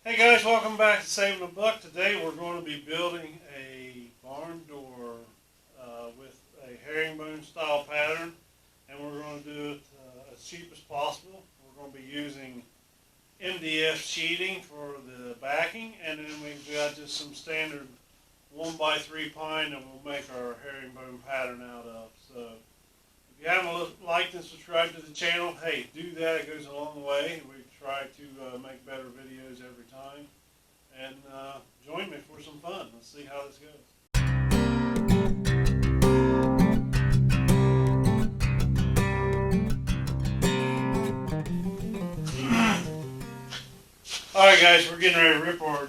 Hey guys, welcome back to SavinABuck. Today we're going to be building a barn door with a herringbone style pattern, and we're going to do it as cheap as possible. We're going to be using MDF sheeting for the backing, and then we've got just some standard 1x3 pine that we'll make our herringbone pattern out of. So if you haven't liked and subscribed to the channel, hey, do that. It goes a long way. We try to make better videos every time. And join me for some fun. Let's see how this goes. Alright guys, we're getting ready to rip our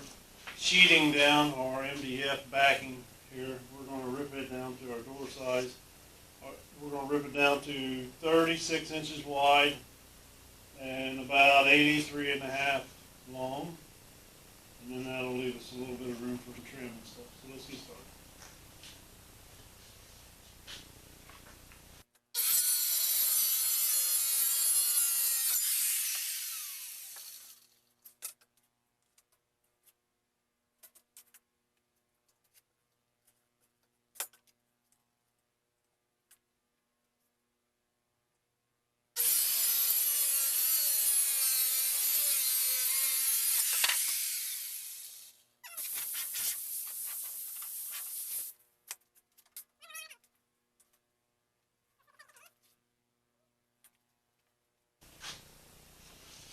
sheeting down, our MDF backing here. We're going to rip it down to our door size. We're going to rip it down to 36 inches wide and about 83.5 long. And then that'll leave us a little bit of room for the trim and stuff. So let's get started.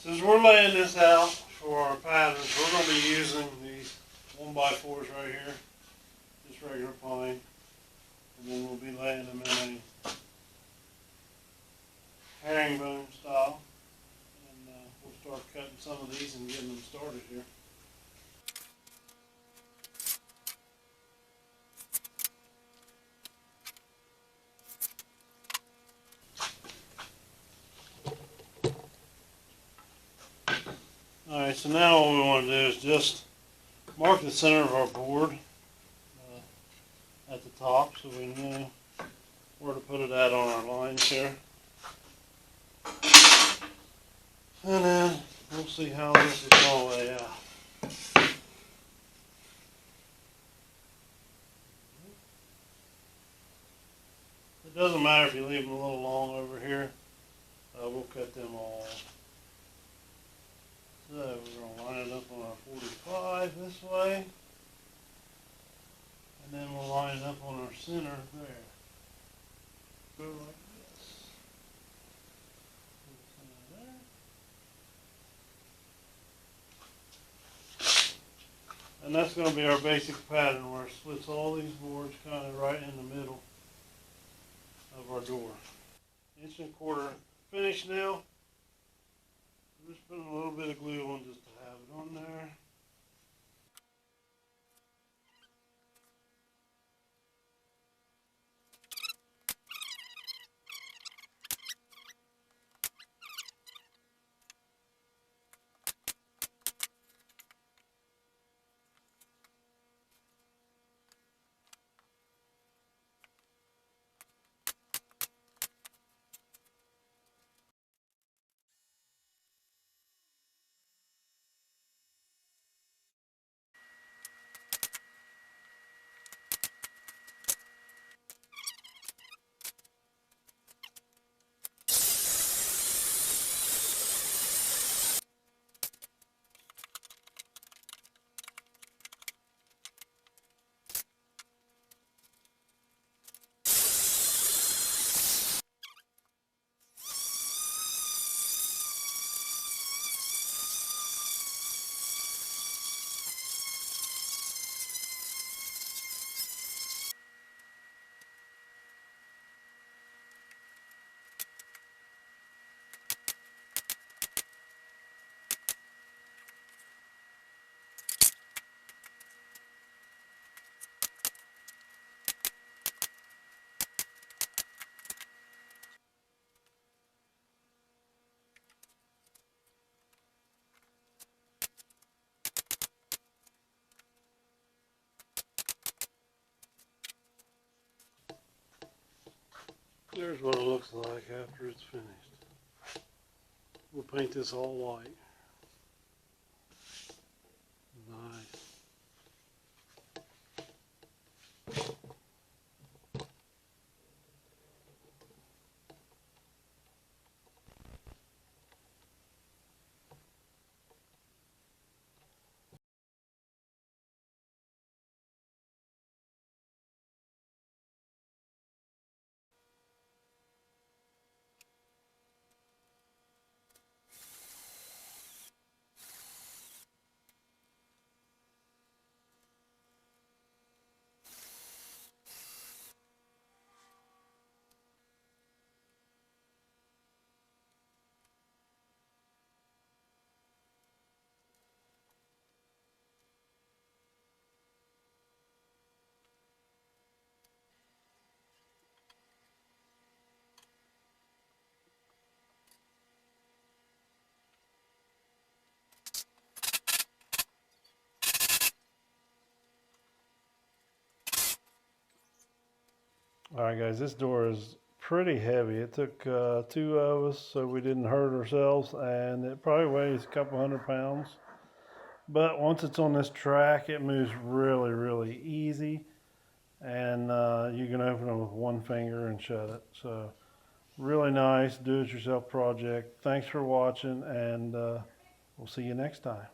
Since we're laying this out for our patterns, we're going to be using these 1x4s right here, just regular pine, and then we'll be laying them in a herringbone style, and we'll start cutting some of these and getting them started here. Alright, so now what we want to do is just mark the center of our board at the top so we know where to put it at on our lines here. And then we'll see how this is going to lay out. It doesn't matter if you leave them a little long over here. We'll cut them all off. So we're going to line it up on our 45 this way, and then we'll line it up on our center there. Go like this. There. And that's going to be our basic pattern where it splits all these boards kind of right in the middle of our door. 1.25 inch finish now. I'm just putting a little bit of glue on just to have it on there. There's what it looks like after it's finished. We'll paint this all white. Alright guys, this door is pretty heavy. It took 2 of us so we didn't hurt ourselves, and it probably weighs a couple 100 pounds. But once it's on this track, it moves really, really easy, and you can open it with one finger and shut it. So really nice do-it-yourself project. Thanks for watching, and we'll see you next time.